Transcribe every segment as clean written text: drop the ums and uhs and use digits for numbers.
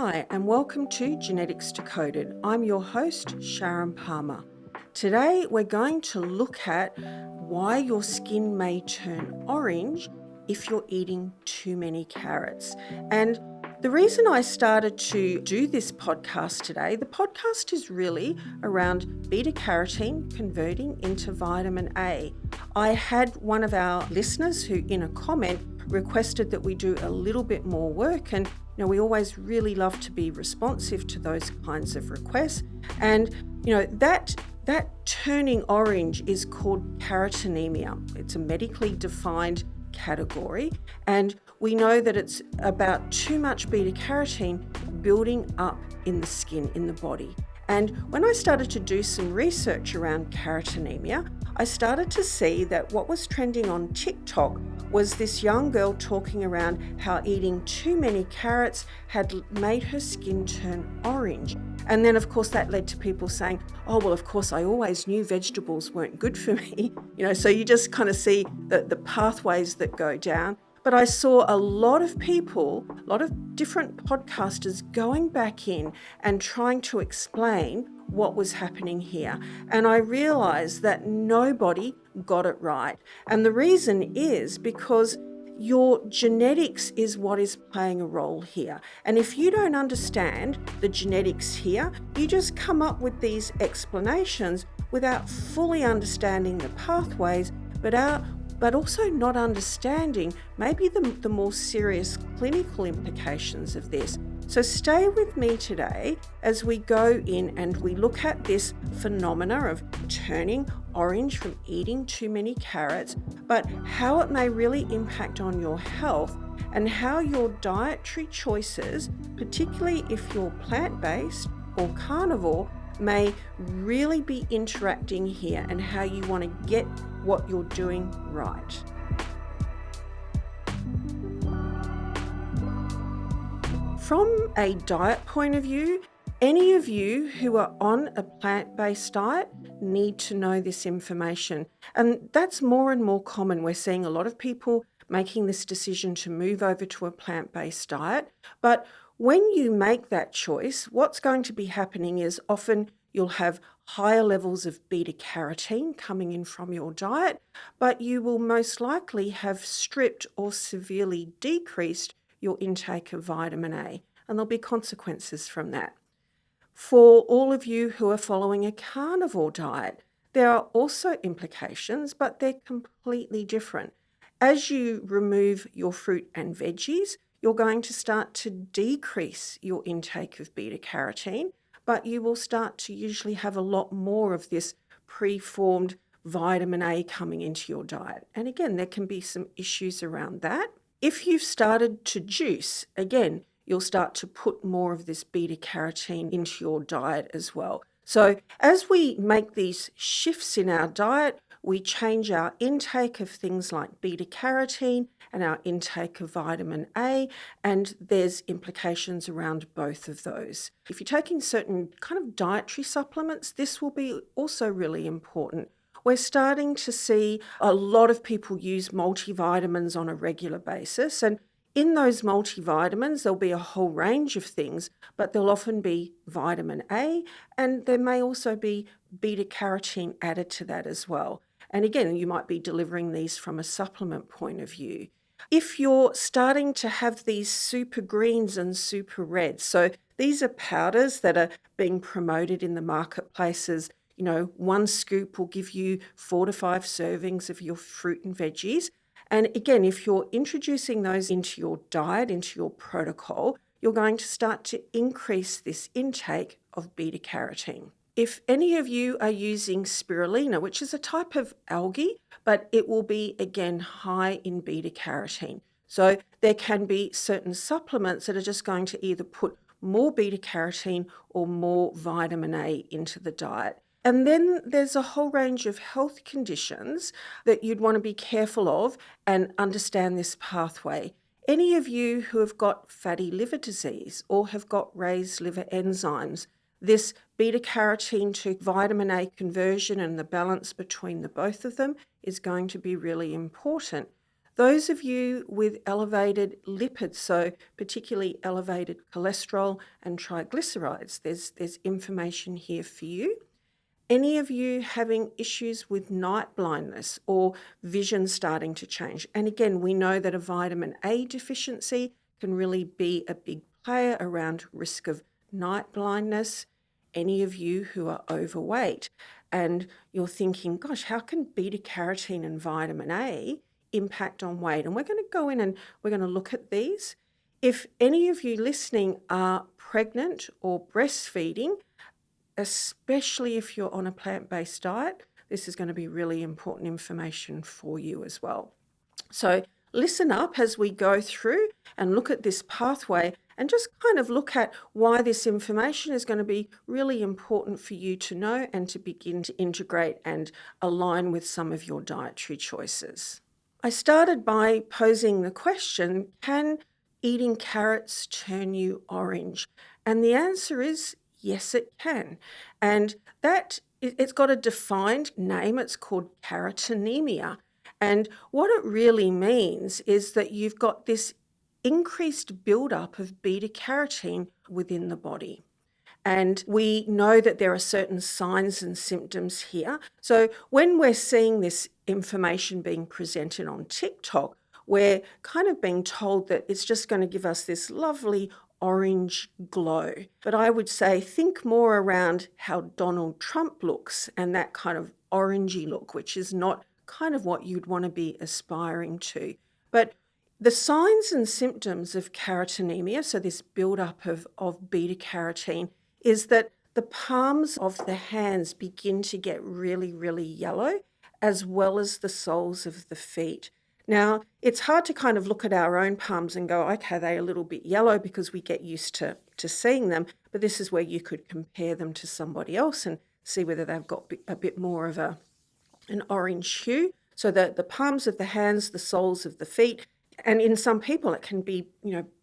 Hi, and welcome to Genetics Decoded. I'm your host, Sharon Palmer. Today, we're going to look at why your skin may turn orange if you're eating too many carrots. And the reason I started to do this podcast today, the podcast is really around beta carotene converting into vitamin A. I had one of our listeners who, in a comment, requested that we do a little bit more work, and we always really love to be responsive to those kinds of requests. And that turning orange is called carotenemia. It's a medically defined category, and we know that it's about too much beta carotene building up in the skin, in the body. And when I started to do some research around carotenemia, I started to see that what was trending on TikTok was this young girl talking around how eating too many carrots had made her skin turn orange. And then, of course, that led to people saying, oh, well, of course, I always knew vegetables weren't good for me. So you just kind of see the pathways that go down. But I saw a lot of people, a lot of different podcasters going back in and trying to explain what was happening here. And I realized that nobody got it right. And the reason is because your genetics is what is playing a role here. And if you don't understand the genetics here, you just come up with these explanations without fully understanding the pathways, but also not understanding maybe the more serious clinical implications of this. So stay with me today as we go in and we look at this phenomena of turning orange from eating too many carrots, but how it may really impact on your health and how your dietary choices, particularly if you're plant-based or carnivore, may really be interacting here and how you want to get what you're doing right. From a diet point of view, any of you who are on a plant-based diet need to know this information. And that's more and more common. We're seeing a lot of people making this decision to move over to a plant-based diet. But when you make that choice, what's going to be happening is often you'll have higher levels of beta carotene coming in from your diet, but you will most likely have stripped or severely decreased your intake of vitamin A, and there'll be consequences from that. For all of you who are following a carnivore diet, there are also implications, but they're completely different. As you remove your fruit and veggies, you're going to start to decrease your intake of beta carotene, but you will start to usually have a lot more of this preformed vitamin A coming into your diet. And again, there can be some issues around that. If you've started to juice, again, you'll start to put more of this beta carotene into your diet as well. So as we make these shifts in our diet, we change our intake of things like beta carotene and our intake of vitamin A, and there's implications around both of those. If you're taking certain kind of dietary supplements, this will be also really important. We're starting to see a lot of people use multivitamins on a regular basis, and in those multivitamins, there'll be a whole range of things, but there'll often be vitamin A, and there may also be beta carotene added to that as well. And again, you might be delivering these from a supplement point of view. If you're starting to have these super greens and super reds, so these are powders that are being promoted in the marketplaces. One scoop will give you 4 to 5 servings of your fruit and veggies. And again, if you're introducing those into your diet, into your protocol, you're going to start to increase this intake of beta carotene. If any of you are using spirulina, which is a type of algae, but it will be, again, high in beta carotene. So there can be certain supplements that are just going to either put more beta carotene or more vitamin A into the diet. And then there's a whole range of health conditions that you'd want to be careful of and understand this pathway. Any of you who have got fatty liver disease or have got raised liver enzymes, this beta carotene to vitamin A conversion and the balance between the both of them is going to be really important. Those of you with elevated lipids, so particularly elevated cholesterol and triglycerides, there's information here for you. Any of you having issues with night blindness or vision starting to change. And again, we know that a vitamin A deficiency can really be a big player around risk of night blindness. Any of you who are overweight and you're thinking, gosh, how can beta carotene and vitamin A impact on weight? And we're going to go in and we're going to look at these. If any of you listening are pregnant or breastfeeding, especially if you're on a plant-based diet, this is going to be really important information for you as well. So listen up as we go through and look at this pathway and just kind of look at why this information is going to be really important for you to know and to begin to integrate and align with some of your dietary choices. I started by posing the question, can eating carrots turn you orange? And the answer is yes, it can. And that it's got a defined name. It's called carotenemia. And what it really means is that you've got this increased buildup of beta carotene within the body. And we know that there are certain signs and symptoms here. So when we're seeing this information being presented on TikTok, we're kind of being told that it's just going to give us this lovely orange glow. But I would say think more around how Donald Trump looks and that kind of orangey look, which is not kind of what you'd want to be aspiring to. But the signs and symptoms of carotenemia, so this buildup of beta carotene, is that the palms of the hands begin to get really, really yellow, as well as the soles of the feet. Now, it's hard to kind of look at our own palms and go, okay, they're a little bit yellow because we get used to seeing them, but this is where you could compare them to somebody else and see whether they've got a bit more of an orange hue. So the palms of the hands, the soles of the feet, and in some people it can be,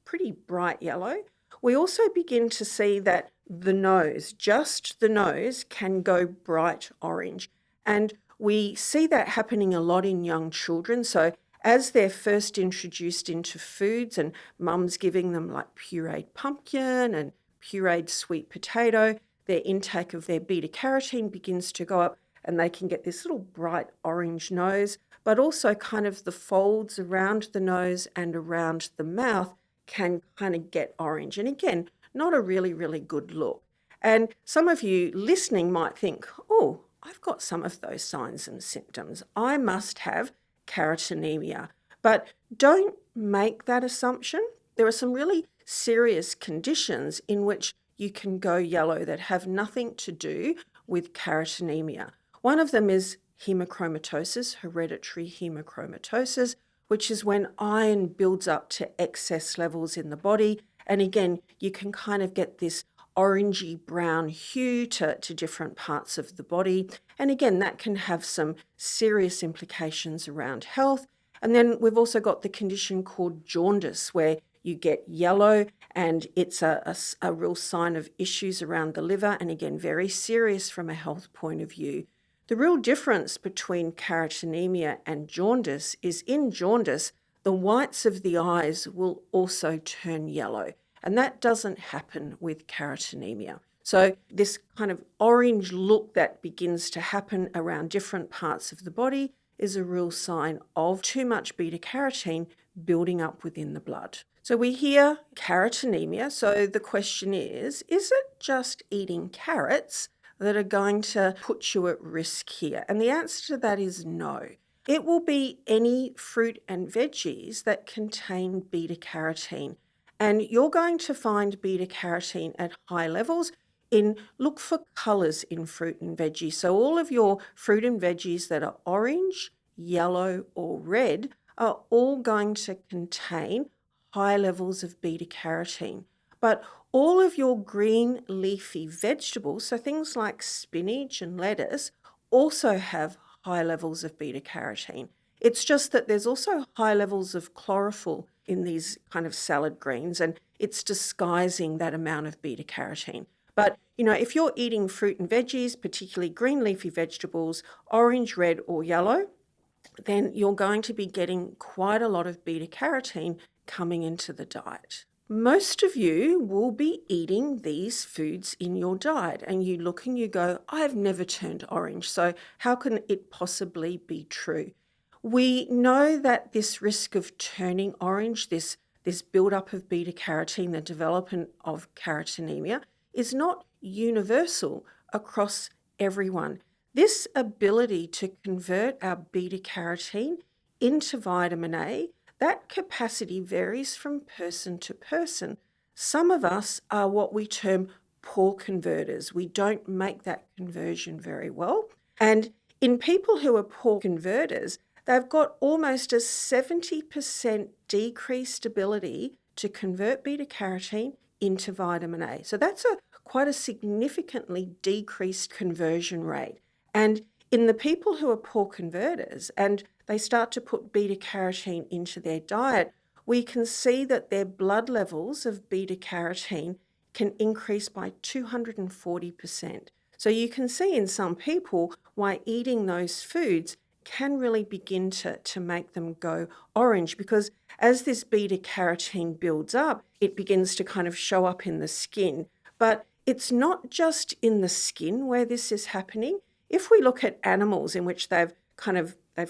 pretty bright yellow. We also begin to see that the nose, just the nose, can go bright orange. And we see that happening a lot in young children. So as they're first introduced into foods and mum's giving them like pureed pumpkin and pureed sweet potato, their intake of their beta carotene begins to go up and they can get this little bright orange nose, but also kind of the folds around the nose and around the mouth can kind of get orange. And again, not a really, really good look. And some of you listening might think, oh, I've got some of those signs and symptoms. I must have carotenemia. But don't make that assumption. There are some really serious conditions in which you can go yellow that have nothing to do with carotenemia. One of them is hemochromatosis, hereditary hemochromatosis, which is when iron builds up to excess levels in the body. And again, you can kind of get this orangey brown hue to different parts of the body. And again, that can have some serious implications around health. And then we've also got the condition called jaundice, where you get yellow and it's a real sign of issues around the liver. And again, very serious from a health point of view. The real difference between carotenemia and jaundice is in jaundice, the whites of the eyes will also turn yellow. And that doesn't happen with carotenemia. So this kind of orange look that begins to happen around different parts of the body is a real sign of too much beta carotene building up within the blood. So we hear carotenemia. So the question is it just eating carrots that are going to put you at risk here? And the answer to that is no. It will be any fruit and veggies that contain beta carotene. And you're going to find beta carotene at high levels look for colours in fruit and veggies. So all of your fruit and veggies that are orange, yellow or red are all going to contain high levels of beta carotene. But all of your green leafy vegetables, so things like spinach and lettuce, also have high levels of beta carotene. It's just that there's also high levels of chlorophyll in these kind of salad greens, and it's disguising that amount of beta carotene. But, if you're eating fruit and veggies, particularly green leafy vegetables, orange, red or yellow, then you're going to be getting quite a lot of beta carotene coming into the diet. Most of you will be eating these foods in your diet, and you look and you go, I've never turned orange, so how can it possibly be true? We know that this risk of turning orange, this buildup of beta carotene, the development of carotenemia, is not universal across everyone. This ability to convert our beta carotene into vitamin A, that capacity varies from person to person. Some of us are what we term poor converters. We don't make that conversion very well. And in people who are poor converters, they've got almost a 70% decreased ability to convert beta carotene into vitamin A. So that's quite a significantly decreased conversion rate. And in the people who are poor converters and they start to put beta carotene into their diet, we can see that their blood levels of beta carotene can increase by 240%. So you can see in some people why eating those foods can really begin to make them go orange, because as this beta carotene builds up, it begins to kind of show up in the skin. But it's not just in the skin where this is happening. If we look at animals in which they've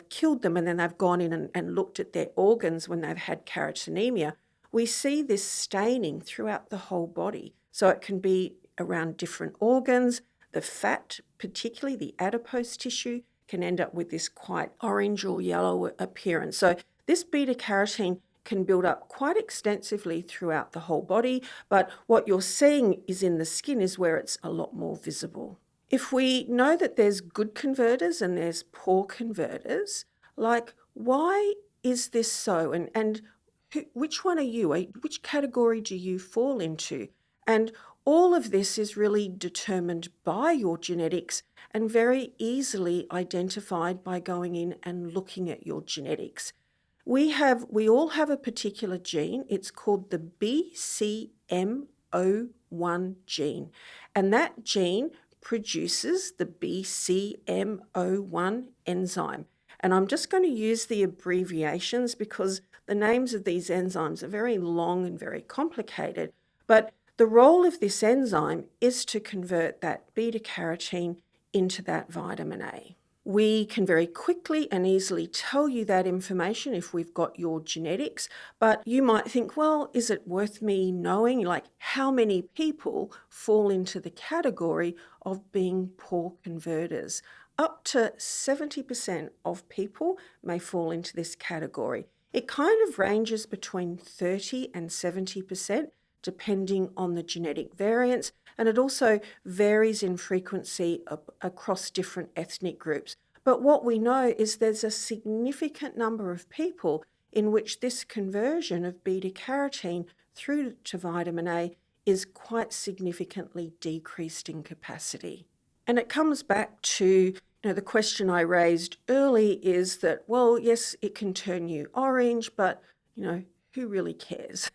killed them and then they've gone in and looked at their organs when they've had carotenemia, we see this staining throughout the whole body. So it can be around different organs. The fat, particularly the adipose tissue, can end up with this quite orange or yellow appearance. So this beta carotene can build up quite extensively throughout the whole body, but what you're seeing is in the skin is where it's a lot more visible. If we know that there's good converters and there's poor converters, like why is this so? And which one are you? Which category do you fall into? And all of this is really determined by your genetics and very easily identified by going in and looking at your genetics. We all have a particular gene. It's called the BCM01 gene. And that gene produces the BCM01 enzyme. And I'm just going to use the abbreviations because the names of these enzymes are very long and very complicated. But the role of this enzyme is to convert that beta carotene into that vitamin A. We can very quickly and easily tell you that information if we've got your genetics, but you might think, well, is it worth me knowing, like, how many people fall into the category of being poor converters? Up to 70% of people may fall into this category. It kind of ranges between 30 and 70%, depending on the genetic variants, and it also varies in frequency across different ethnic groups. But what we know is there's a significant number of people in which this conversion of beta carotene through to vitamin A is quite significantly decreased in capacity. And it comes back to the question I raised early is that, well, yes, it can turn you orange, but who really cares?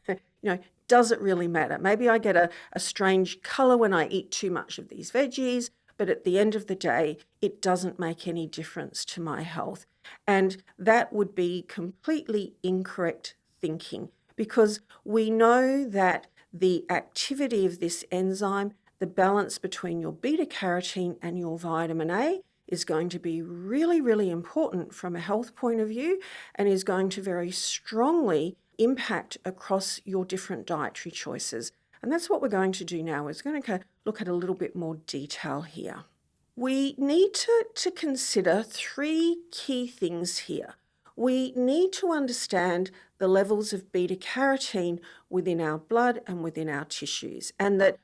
Does it really matter? Maybe I get a strange colour when I eat too much of these veggies, but at the end of the day, it doesn't make any difference to my health. And that would be completely incorrect thinking, because we know that the activity of this enzyme, the balance between your beta carotene and your vitamin A, is going to be really, really important from a health point of view and is going to very strongly impact across your different dietary choices. And that's what we're going to do now. We're going to look at a little bit more detail here. We need to consider three key things here. We need to understand the levels of beta carotene within our blood and within our tissues, and that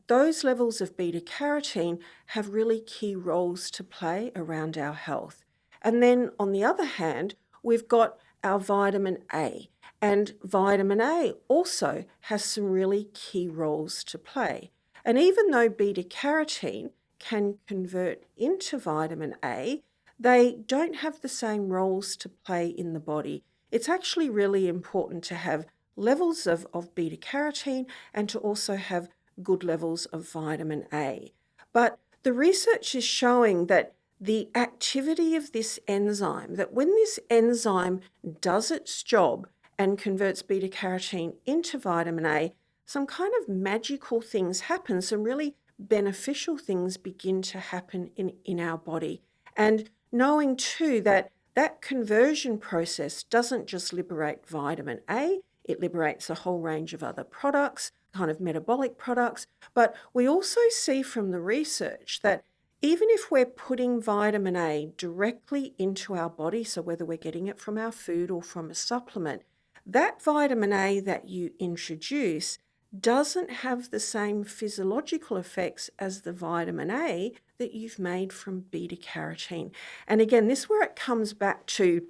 those levels of beta carotene have really key roles to play around our health. And then on the other hand, we've got our vitamin A. And vitamin A also has some really key roles to play. And even though beta carotene can convert into vitamin A, they don't have the same roles to play in the body. It's actually really important to have levels of beta carotene and to also have good levels of vitamin A. But the research is showing that the activity of this enzyme, that when this enzyme does its job and converts beta carotene into vitamin A, some kind of magical things happen, some really beneficial things begin to happen in our body. And knowing too that that conversion process doesn't just liberate vitamin A, it liberates a whole range of other products, kind of metabolic products. But we also see from the research that even if we're putting vitamin A directly into our body, so whether we're getting it from our food or from a supplement, that vitamin A that you introduce doesn't have the same physiological effects as the vitamin A that you've made from beta carotene. And again, this is where it comes back to,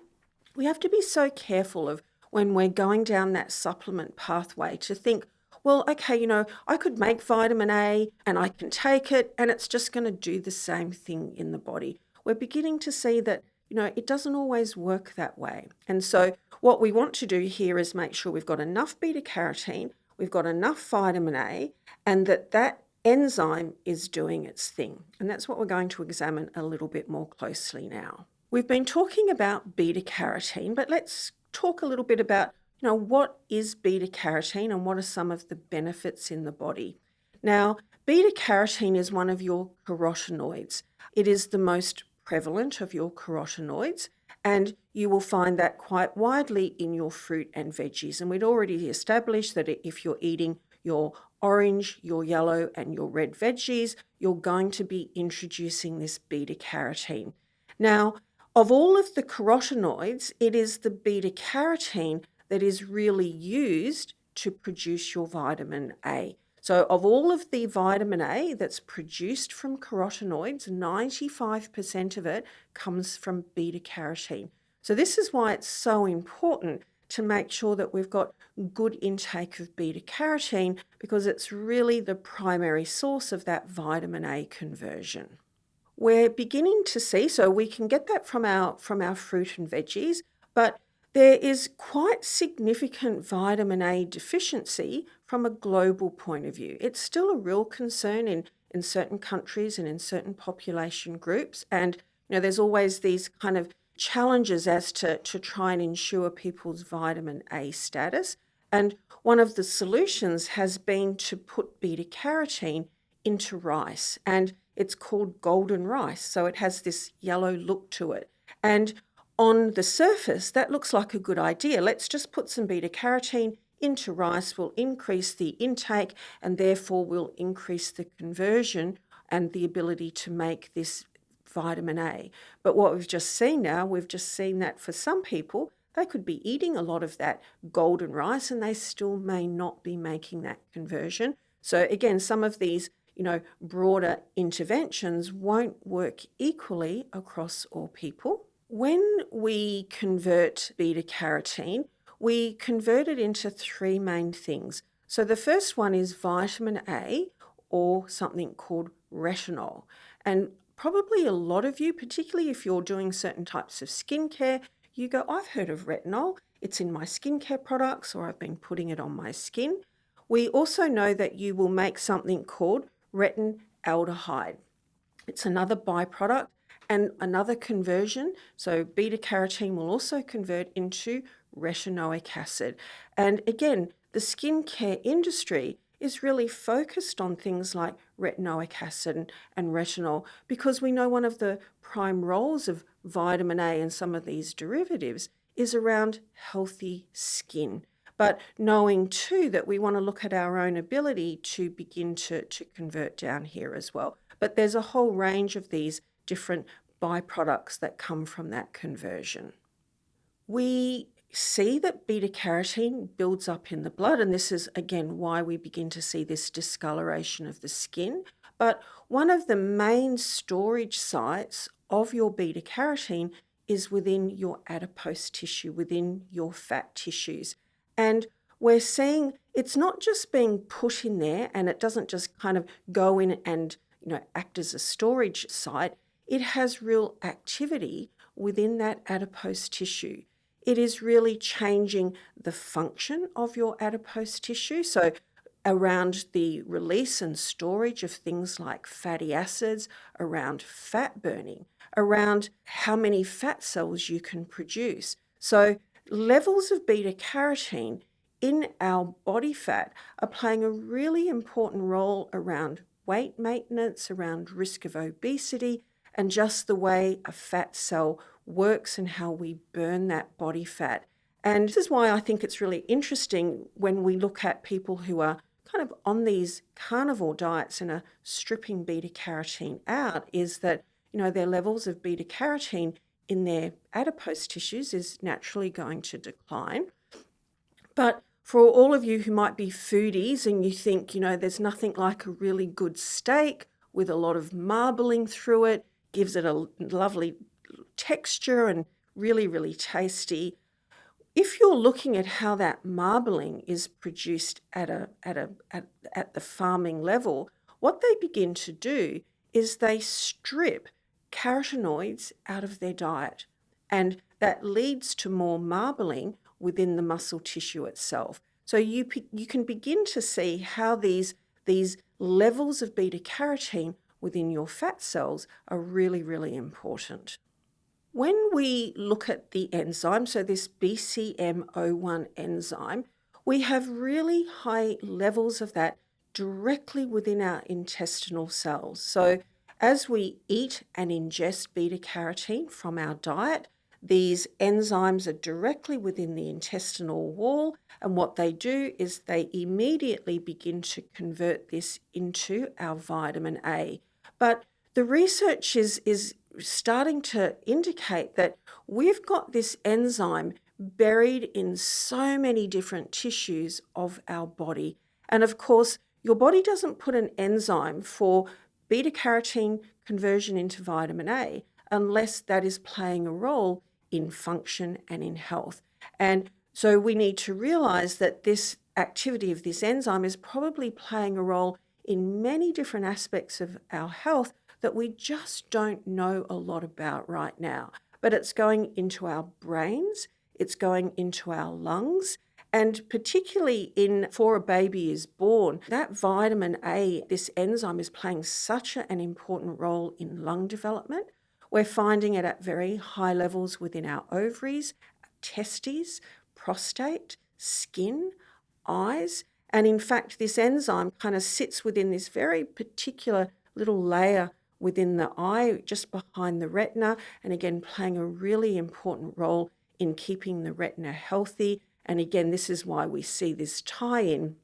we have to be so careful of when we're going down that supplement pathway to think, well, okay, I could make vitamin A and I can take it and it's just going to do the same thing in the body. We're beginning to see that, it doesn't always work that way. And so what we want to do here is make sure we've got enough beta carotene, we've got enough vitamin A, and that enzyme is doing its thing. And that's what we're going to examine a little bit more closely now. We've been talking about beta carotene, but let's talk a little bit about, what is beta carotene and what are some of the benefits in the body. Now, beta carotene is one of your carotenoids. It is the most prevalent of your carotenoids, and you will find that quite widely in your fruit and veggies. And we'd already established that if you're eating your orange, your yellow, and your red veggies, you're going to be introducing this beta carotene. Now, of all of the carotenoids, it is the beta carotene that is really used to produce your vitamin A. So of all of the vitamin A that's produced from carotenoids, 95% of it comes from beta carotene. So this is why it's so important to make sure that we've got good intake of beta carotene, because it's really the primary source of that vitamin A conversion. We're beginning to see, so we can get that from our fruit and veggies, but there is quite significant vitamin A deficiency from a global point of view. It's still a real concern in certain countries and in certain population groups. And there's always these kind of challenges as to try and ensure people's vitamin A status. And one of the solutions has been to put beta carotene into rice, and it's called golden rice. So it has this yellow look to it. And on the surface, that looks like a good idea. Let's just put some beta carotene into rice, we'll increase the intake, and therefore we'll increase the conversion and the ability to make this vitamin A. But what we've just seen now, we've just seen that for some people, they could be eating a lot of that golden rice and they still may not be making that conversion. So again, some of these broader interventions won't work equally across all people. When we convert beta carotene, we convert it into three main things. So the first one is vitamin A, or something called retinol. And probably a lot of you, particularly if you're doing certain types of skincare, you go, I've heard of retinol. It's in my skincare products, or I've been putting it on my skin. We also know that you will make something called retinaldehyde. It's another byproduct and another conversion. So beta carotene will also convert into retinoic acid. And again, the skincare industry is really focused on things like retinoic acid and retinol, because we know one of the prime roles of vitamin A and some of these derivatives is around healthy skin. But knowing too that we want to look at our own ability to begin to convert down here as well. But there's a whole range of these different byproducts that come from that conversion. We see that beta carotene builds up in the blood, and this is again why we begin to see this discoloration of the skin. But one of the main storage sites of your beta carotene is within your adipose tissue, within your fat tissues. And we're seeing it's not just being put in there and it doesn't just kind of go in and act as a storage site. It has real activity within that adipose tissue. It is really changing the function of your adipose tissue. So around the release and storage of things like fatty acids, around fat burning, around how many fat cells you can produce. So levels of beta carotene in our body fat are playing a really important role around weight maintenance, around risk of obesity, and just the way a fat cell works and how we burn that body fat. And this is why I think it's really interesting when we look at people who are kind of on these carnivore diets and are stripping beta carotene out, is that, their levels of beta carotene in their adipose tissues is naturally going to decline. But for all of you who might be foodies and you think, there's nothing like a really good steak with a lot of marbling through it, gives it a lovely texture and really, really tasty. If you're looking at how that marbling is produced at the farming level, what they begin to do is they strip carotenoids out of their diet, and that leads to more marbling within the muscle tissue itself. So you can begin to see how these levels of beta carotene within your fat cells are really, really important. When we look at the enzyme, so this BCM01 enzyme, we have really high levels of that directly within our intestinal cells. So as we eat and ingest beta carotene from our diet, these enzymes are directly within the intestinal wall, and what they do is they immediately begin to convert this into our vitamin A. But the research is starting to indicate that we've got this enzyme buried in so many different tissues of our body. And of course, your body doesn't put an enzyme for beta carotene conversion into vitamin A unless that is playing a role in function and in health. And so we need to realize that this activity of this enzyme is probably playing a role in many different aspects of our health that we just don't know a lot about right now. But it's going into our brains, it's going into our lungs, and particularly before a baby is born, that vitamin A, this enzyme, is playing such an important role in lung development. We're finding it at very high levels within our ovaries, testes, prostate, skin, eyes. And in fact, this enzyme kind of sits within this very particular little layer within the eye, just behind the retina, and again, playing a really important role in keeping the retina healthy. And again, this is why we see this tie-in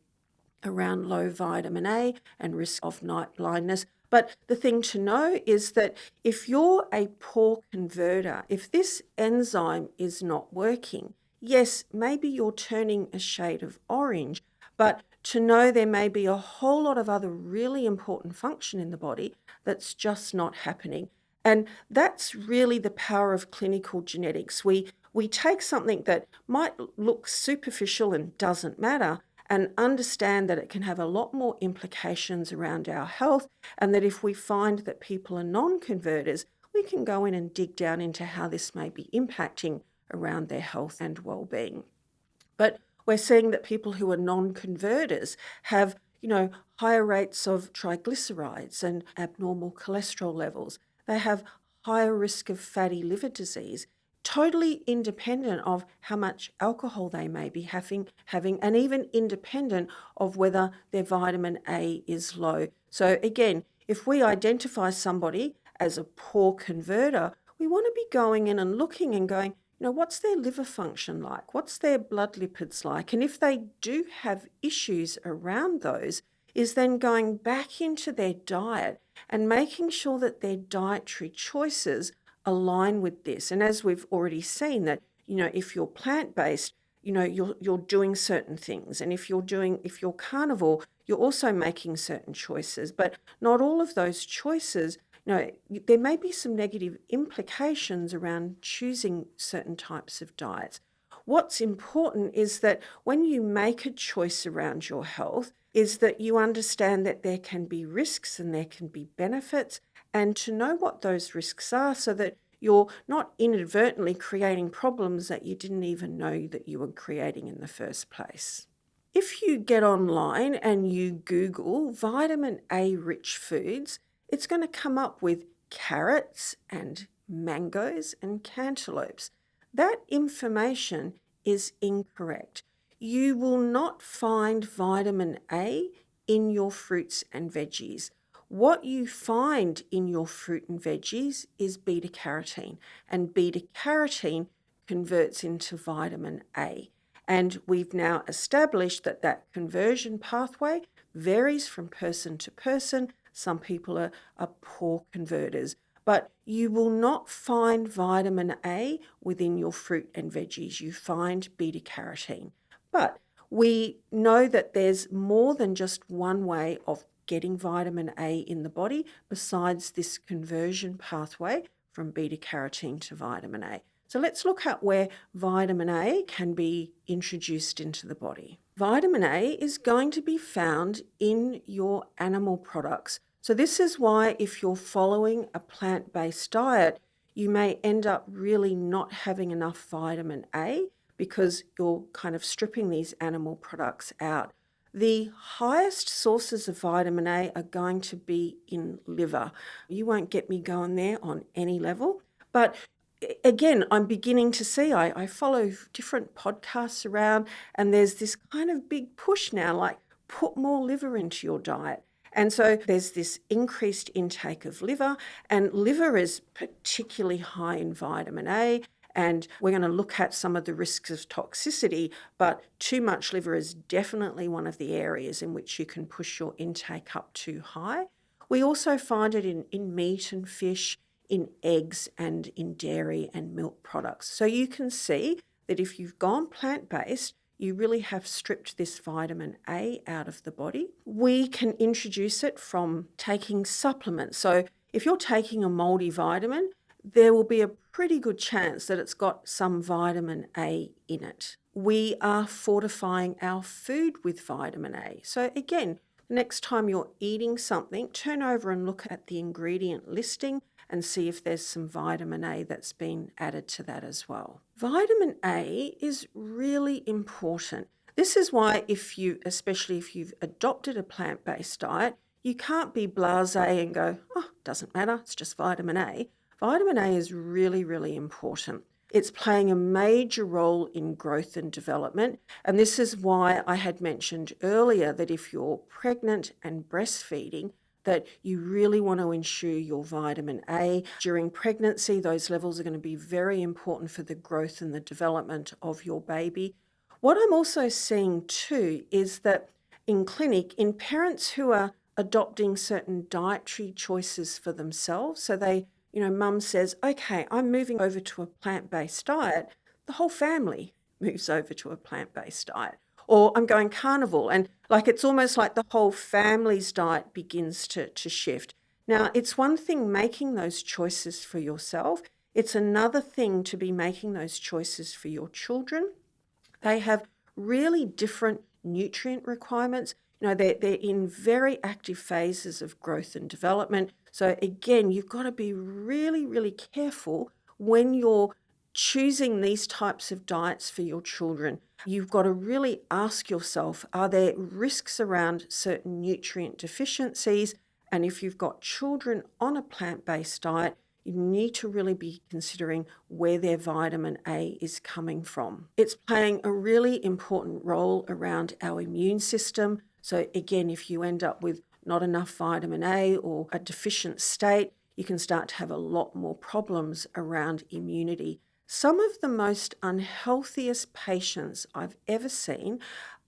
around low vitamin A and risk of night blindness. But the thing to know is that if you're a poor converter, if this enzyme is not working, yes, maybe you're turning a shade of orange, but to know there may be a whole lot of other really important function in the body that's just not happening. And that's really the power of clinical genetics. We take something that might look superficial and doesn't matter and understand that it can have a lot more implications around our health, and that if we find that people are non-converters, we can go in and dig down into how this may be impacting around their health and well-being. But we're seeing that people who are non-converters have, higher rates of triglycerides and abnormal cholesterol levels. They have higher risk of fatty liver disease, totally independent of how much alcohol they may be having, and even independent of whether their vitamin A is low. So again, if we identify somebody as a poor converter, we want to be going in and looking and going, what's their liver function like? What's their blood lipids like? And if they do have issues around those, is then going back into their diet and making sure that their dietary choices align with this. And as we've already seen that, if you're plant-based, you're doing certain things. And if you're carnivore, you're also making certain choices. But not all of those choices, there may be some negative implications around choosing certain types of diets. What's important is that when you make a choice around your health, is that you understand that there can be risks and there can be benefits, and to know what those risks are so that you're not inadvertently creating problems that you didn't even know that you were creating in the first place. If you get online and you Google vitamin A rich foods, it's going to come up with carrots and mangoes and cantaloupes. That information is incorrect. You will not find vitamin A in your fruits and veggies. What you find in your fruit and veggies is beta carotene, and beta carotene converts into vitamin A. And we've now established that that conversion pathway varies from person to person. Some people are poor converters, but you will not find vitamin A within your fruit and veggies. You find beta carotene. But we know that there's more than just one way of getting vitamin A in the body besides this conversion pathway from beta carotene to vitamin A. So let's look at where vitamin A can be introduced into the body. Vitamin A is going to be found in your animal products. So this is why if you're following a plant-based diet, you may end up really not having enough vitamin A because you're kind of stripping these animal products out. The highest sources of vitamin A are going to be in liver. You won't get me going there on any level, but again, I'm beginning to see, I follow different podcasts around, and there's this kind of big push now, like put more liver into your diet. And so there's this increased intake of liver, and liver is particularly high in vitamin A. And we're going to look at some of the risks of toxicity, but too much liver is definitely one of the areas in which you can push your intake up too high. We also find it in meat and fish, in eggs and in dairy and milk products. So you can see that if you've gone plant-based, you really have stripped this vitamin A out of the body. We can introduce it from taking supplements. So if you're taking a multivitamin, there will be a pretty good chance that it's got some vitamin A in it. We are fortifying our food with vitamin A. So again, the next time you're eating something, turn over and look at the ingredient listing and see if there's some vitamin A that's been added to that as well. Vitamin A is really important. This is why especially if you've adopted a plant-based diet, you can't be blasé and go, oh, doesn't matter, it's just vitamin A. Vitamin A is really, really important. It's playing a major role in growth and development. And this is why I had mentioned earlier that if you're pregnant and breastfeeding, that you really want to ensure your vitamin A. During pregnancy, those levels are going to be very important for the growth and the development of your baby. What I'm also seeing too is that in clinic, in parents who are adopting certain dietary choices for themselves, so mum says, okay, I'm moving over to a plant-based diet, the whole family moves over to a plant-based diet. Or I'm going carnivore, and it's almost like the whole family's diet begins to shift. Now, it's one thing making those choices for yourself. It's another thing to be making those choices for your children. They have really different nutrient requirements. They're in very active phases of growth and development. So again, you've got to be really, really careful when you're choosing these types of diets for your children. You've got to really ask yourself, are there risks around certain nutrient deficiencies? And if you've got children on a plant-based diet, you need to really be considering where their vitamin A is coming from. It's playing a really important role around our immune system. So again, if you end up with not enough vitamin A or a deficient state, you can start to have a lot more problems around immunity. Some of the most unhealthiest patients I've ever seen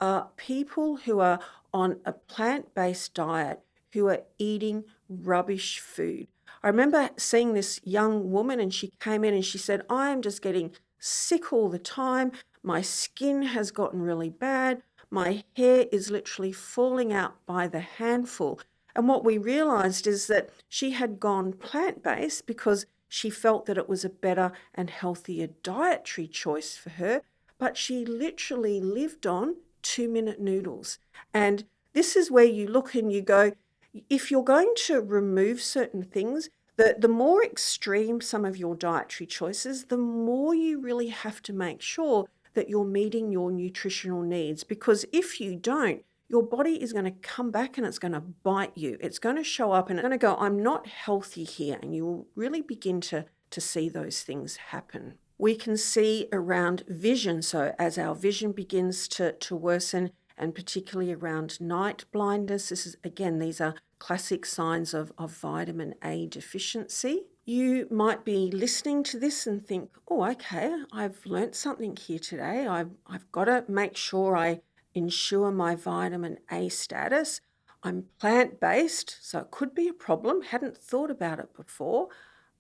are people who are on a plant-based diet who are eating rubbish food. I remember seeing this young woman, and she came in and she said, I am just getting sick all the time. My skin has gotten really bad. My hair is literally falling out by the handful. And what we realized is that she had gone plant-based because she felt that it was a better and healthier dietary choice for her, but she literally lived on 2-minute noodles. And this is where you look and you go, if you're going to remove certain things, the more extreme some of your dietary choices, the more you really have to make sure that you're meeting your nutritional needs. Because if you don't, your body is going to come back and it's going to bite you. It's going to show up and it's going to go, I'm not healthy here. And you will really begin to see those things happen. We can see around vision. So as our vision begins to worsen, and particularly around night blindness, these are classic signs of vitamin A deficiency. You might be listening to this and think, oh, okay, I've learnt something here today. I've got to make sure I ensure my vitamin A status. I'm plant-based, so it could be a problem. Hadn't thought about it before,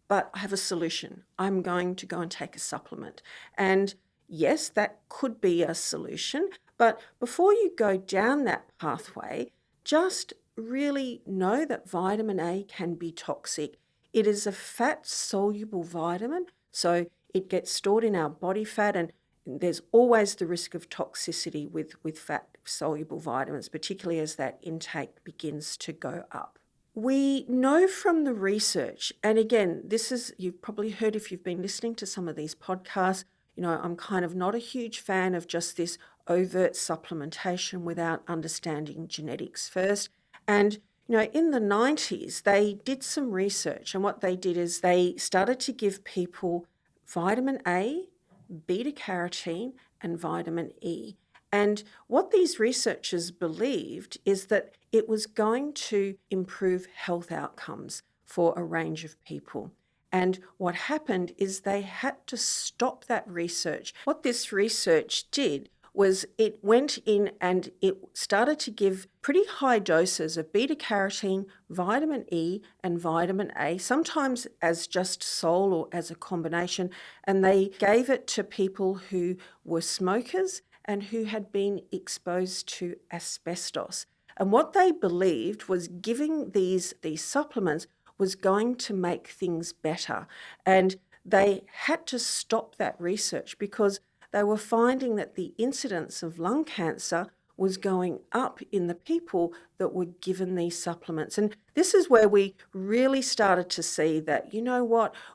but I have a solution. I'm going to go and take a supplement. And yes, that could be a solution, but before you go down that pathway, just really know that vitamin A can be toxic. It is a fat-soluble vitamin, so it gets stored in our body fat, and there's always the risk of toxicity with fat-soluble vitamins, particularly as that intake begins to go up. We know from the research, and again, you've probably heard if you've been listening to some of these podcasts, I'm kind of not a huge fan of just this overt supplementation without understanding genetics first. And, in the 90s, they did some research, and what they did is they started to give people vitamin A, beta carotene, and vitamin E. And what these researchers believed is that it was going to improve health outcomes for a range of people. And what happened is they had to stop that research. What this research did was it went in and it started to give pretty high doses of beta carotene, vitamin E, and vitamin A, sometimes as just sole or as a combination. And they gave it to people who were smokers and who had been exposed to asbestos. And what they believed was giving these supplements was going to make things better. And they had to stop that research because they were finding that the incidence of lung cancer was going up in the people that were given these supplements. And this is where we really started to see that,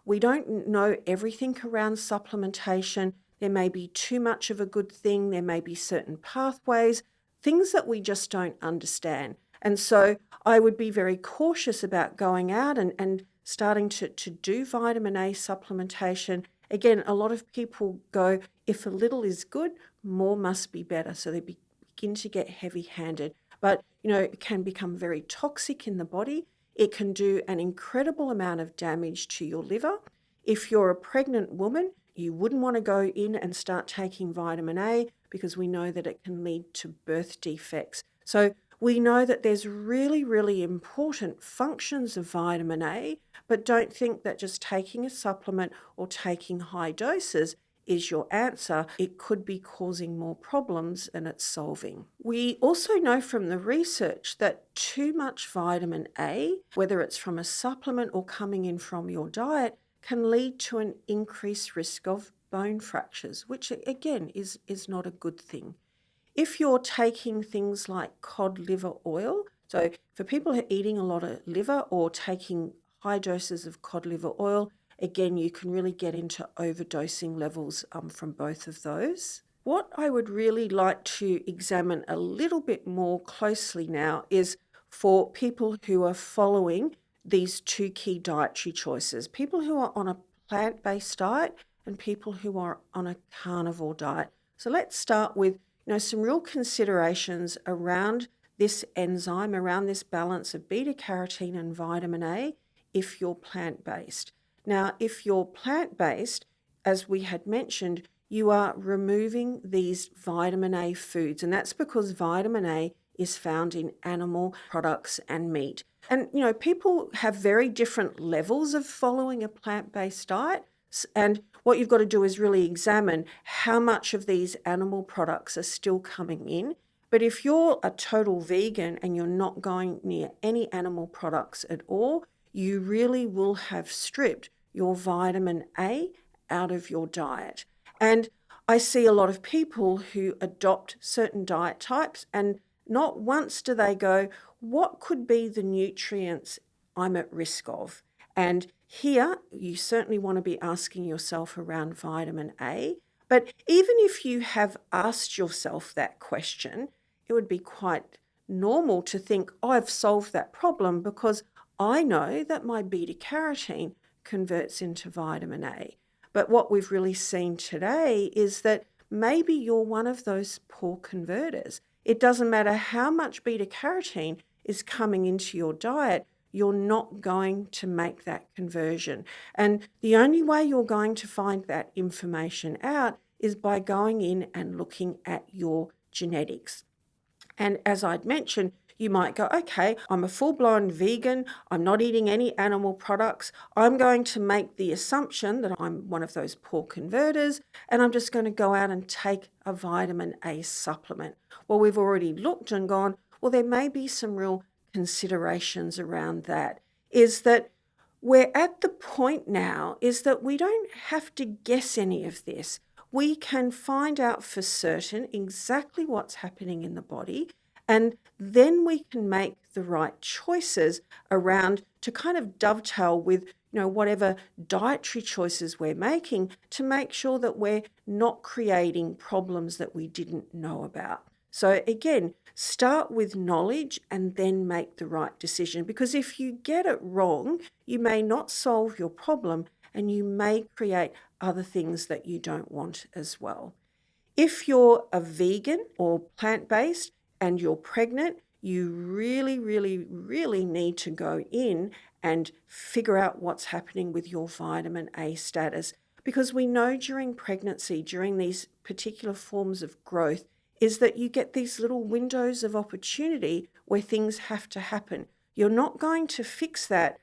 we don't know everything around supplementation. There may be too much of a good thing. There may be certain pathways, things that we just don't understand. And so I would be very cautious about going out and starting to do vitamin A supplementation. Again, a lot of people go, if a little is good, more must be better. So they begin to get heavy-handed. But, it can become very toxic in the body. It can do an incredible amount of damage to your liver. If you're a pregnant woman, you wouldn't want to go in and start taking vitamin A because we know that it can lead to birth defects. So we know that there's really, really important functions of vitamin A, but don't think that just taking a supplement or taking high doses is your answer. It could be causing more problems than it's solving. We also know from the research that too much vitamin A, whether it's from a supplement or coming in from your diet, can lead to an increased risk of bone fractures, which again is not a good thing. If you're taking things like cod liver oil, so for people who are eating a lot of liver or taking high doses of cod liver oil, again, you can really get into overdosing levels from both of those. What I would really like to examine a little bit more closely now is for people who are following these two key dietary choices, people who are on a plant-based diet and people who are on a carnivore diet. So let's start with some real considerations around this enzyme, around this balance of beta carotene and vitamin A if you're plant-based. Now, if you're plant-based, as we had mentioned, you are removing these vitamin A foods, and that's because vitamin A is found in animal products and meat. And, people have very different levels of following a plant-based diet. And what you've got to do is really examine how much of these animal products are still coming in. But if you're a total vegan and you're not going near any animal products at all, you really will have stripped your vitamin A out of your diet. And I see a lot of people who adopt certain diet types and not once do they go, what could be the nutrients I'm at risk of? And here, you certainly want to be asking yourself around vitamin A, But even if you have asked yourself that question, it would be quite normal to think, oh, I've solved that problem because I know that my beta carotene converts into vitamin A. But what we've really seen today is that maybe you're one of those poor converters. It doesn't matter how much beta carotene is coming into your diet, you're not going to make that conversion. And the only way you're going to find that information out is by going in and looking at your genetics. And as I'd mentioned, you might go, okay, I'm a full-blown vegan. I'm not eating any animal products. I'm going to make the assumption that I'm one of those poor converters, and I'm just going to go out and take a vitamin A supplement. Well, we've already looked and gone, well, there may be some real considerations around that. Is that we're at the point now is that we don't have to guess any of this. We can find out for certain exactly what's happening in the body, and then we can make the right choices around to kind of dovetail with whatever dietary choices we're making to make sure that we're not creating problems that we didn't know about. So again, start with knowledge and then make the right decision, because if you get it wrong, you may not solve your problem and you may create other things that you don't want as well. If you're a vegan or plant-based and you're pregnant, you really, really, really need to go in and figure out what's happening with your vitamin A status, because we know during pregnancy, during these particular forms of growth, is that you get these little windows of opportunity where things have to happen. You're not going to fix that,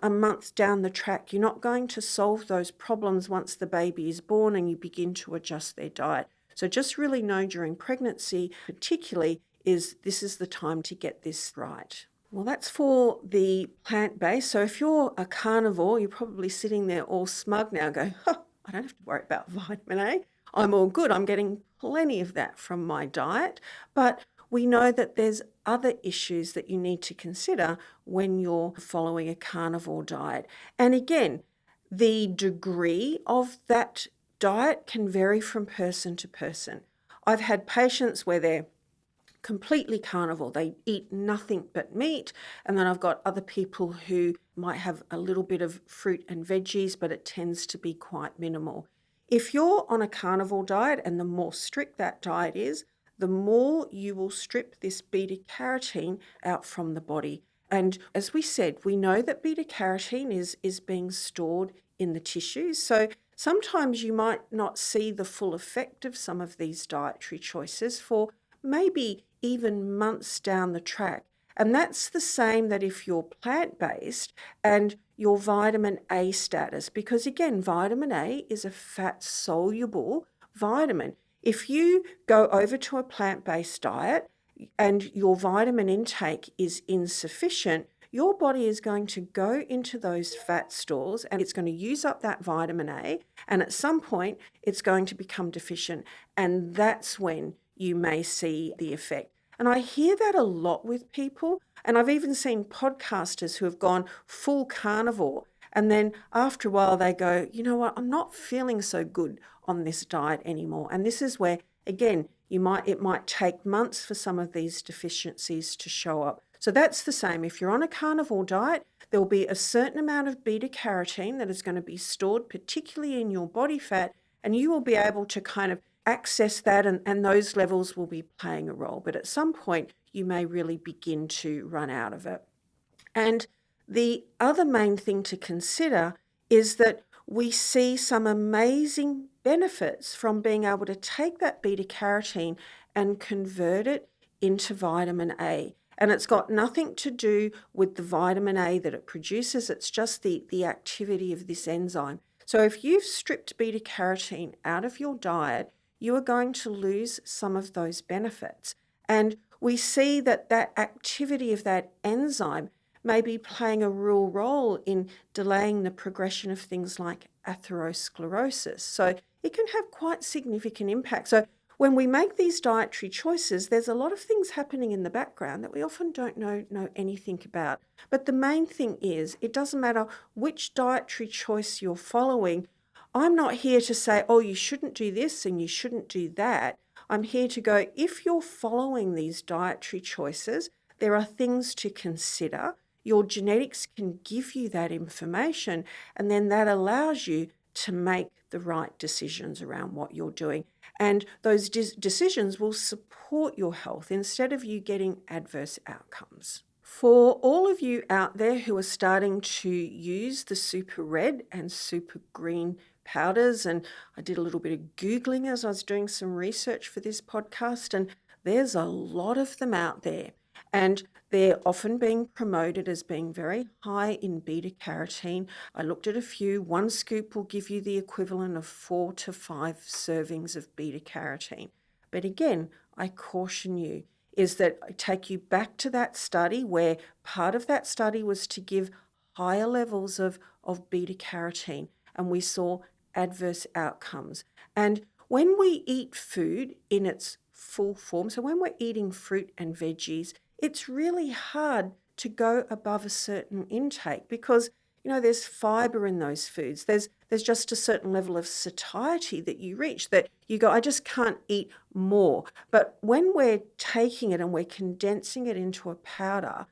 a month down the track. You're not going to solve those problems once the baby is born and you begin to adjust their diet. So just really know during pregnancy particularly this is the time to get this right. Well, that's for the plant-based. So if you're a carnivore, you're probably sitting there all smug now going, I don't have to worry about vitamin A. I'm all good. I'm getting plenty of that from my diet. But we know that there's other issues that you need to consider when you're following a carnivore diet. And again, the degree of that diet can vary from person to person. I've had patients where they're completely carnivore. They eat nothing but meat. And then I've got other people who might have a little bit of fruit and veggies, but it tends to be quite minimal. If you're on a carnivore diet, and the more strict that diet is, the more you will strip this beta carotene out from the body. And as we said, we know that beta carotene is being stored in the tissues. So sometimes you might not see the full effect of some of these dietary choices for maybe even months down the track. And that's the same that if you're plant-based and your vitamin A status, because again, vitamin A is a fat-soluble vitamin. If you go over to a plant-based diet and your vitamin intake is insufficient, your body is going to go into those fat stores and it's going to use up that vitamin A, and at some point it's going to become deficient, and that's when you may see the effect. And I hear that a lot with people, and I've even seen podcasters who have gone full carnivore, and then after a while they go, you know what, I'm not feeling so good on this diet anymore. And this is where, again, it might take months for some of these deficiencies to show up. So that's the same. If you're on a carnivore diet, there will be a certain amount of beta carotene that is going to be stored, particularly in your body fat, and you will be able to kind of access that, and those levels will be playing a role. But at some point, you may really begin to run out of it. And the other main thing to consider is that we see some amazing benefits from being able to take that beta carotene and convert it into vitamin A. And it's got nothing to do with the vitamin A that it produces. It's just the activity of this enzyme. So if you've stripped beta carotene out of your diet, you are going to lose some of those benefits. And we see that activity of that enzyme may be playing a real role in delaying the progression of things like atherosclerosis. So it can have quite significant impact. So when we make these dietary choices, there's a lot of things happening in the background that we often don't know anything about. But the main thing is, it doesn't matter which dietary choice you're following, I'm not here to say, oh, you shouldn't do this and you shouldn't do that. I'm here to go, if you're following these dietary choices, there are things to consider. Your genetics can give you that information, and then that allows you to make the right decisions around what you're doing. And those decisions will support your health instead of you getting adverse outcomes. For all of you out there who are starting to use the super red and super green powders, and I did a little bit of Googling as I was doing some research for this podcast, and there's a lot of them out there. And they're often being promoted as being very high in beta carotene. I looked at a few. One scoop will give you the equivalent of 4 to 5 servings of beta carotene. But again, I caution you, is that I take you back to that study where part of that study was to give higher levels of beta carotene, and we saw adverse outcomes. And when we eat food in its full form, so when we're eating fruit and veggies, it's really hard to go above a certain intake because, there's fiber in those foods. There's just a certain level of satiety that you reach that you go, I just can't eat more. But when we're taking it and we're condensing it into a powder,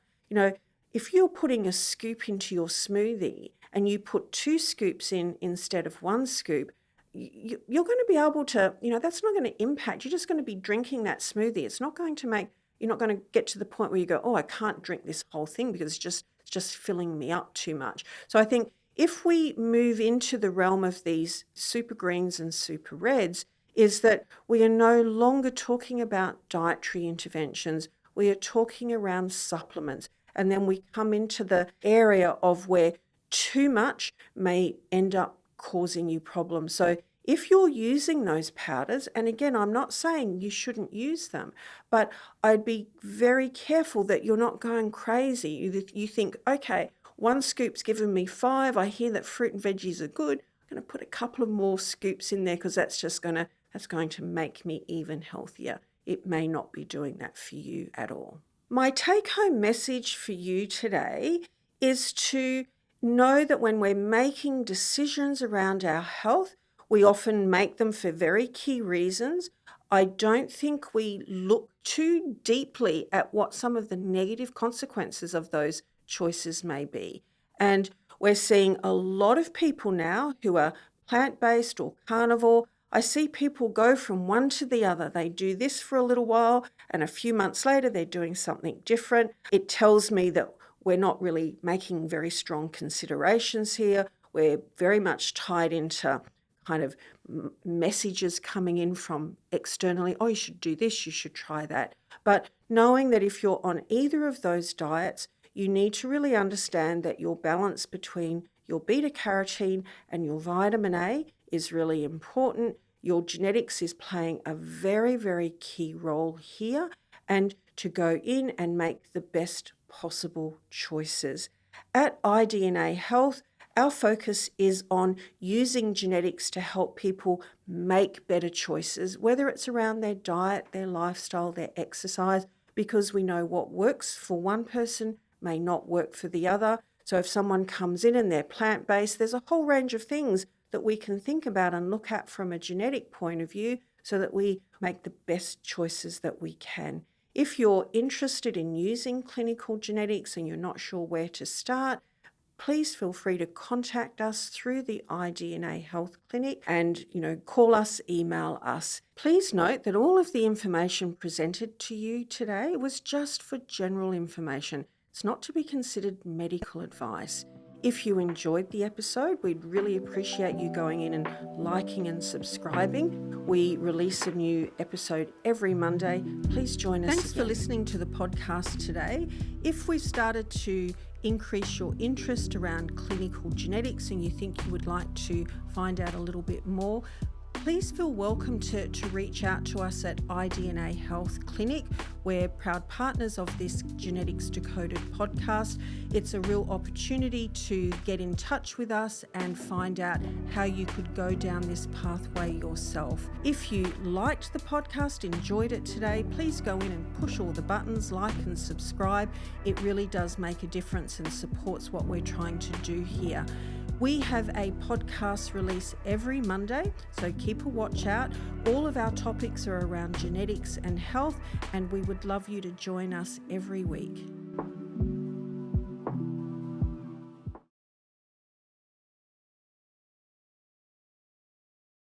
if you're putting a scoop into your smoothie and you put 2 scoops in instead of 1 scoop, you're going to be able to, that's not going to impact. You're just going to be drinking that smoothie. It's not going to make, you're not going to get to the point where you go, oh, I can't drink this whole thing because it's just filling me up too much. So I think if we move into the realm of these super greens and super reds, is that we are no longer talking about dietary interventions. We are talking around supplements. And then we come into the area of where too much may end up causing you problems. So if you're using those powders, and again, I'm not saying you shouldn't use them, but I'd be very careful that you're not going crazy. You think, okay, 1 scoop's given me 5. I hear that fruit and veggies are good. I'm going to put a couple of more scoops in there because that's going to make me even healthier. It may not be doing that for you at all. My take-home message for you today is to know that when we're making decisions around our health, we often make them for very key reasons. I don't think we look too deeply at what some of the negative consequences of those choices may be. And we're seeing a lot of people now who are plant-based or carnivore. I see people go from one to the other. They do this for a little while, and a few months later, they're doing something different. It tells me that we're not really making very strong considerations here. We're very much tied into kind of messages coming in from externally, oh, you should do this, you should try that. But knowing that if you're on either of those diets, you need to really understand that your balance between your beta carotene and your vitamin A is really important. Your genetics is playing a very, very key role here, and to go in and make the best possible choices. At iDNA Health, our focus is on using genetics to help people make better choices, whether it's around their diet, their lifestyle, their exercise, because we know what works for one person may not work for the other. So if someone comes in and they're plant-based, there's a whole range of things that we can think about and look at from a genetic point of view so that we make the best choices that we can. If you're interested in using clinical genetics and you're not sure where to start, please feel free to contact us through the iDNA Health Clinic and, call us, email us. Please note that all of the information presented to you today was just for general information. It's not to be considered medical advice. If you enjoyed the episode, we'd really appreciate you going in and liking and subscribing. We release a new episode every Monday. Please join us. Thanks for listening to the podcast today. If we've started to increase your interest around clinical genetics and you think you would like to find out a little bit more, please feel welcome to reach out to us at iDNA Health Clinic. We're proud partners of this Genetics Decoded podcast. It's a real opportunity to get in touch with us and find out how you could go down this pathway yourself. If you liked the podcast, enjoyed it today, please go in and push all the buttons, like and subscribe. It really does make a difference and supports what we're trying to do here. We have a podcast release every Monday, so keep a watch out. All of our topics are around genetics and health, and we would love you to join us every week.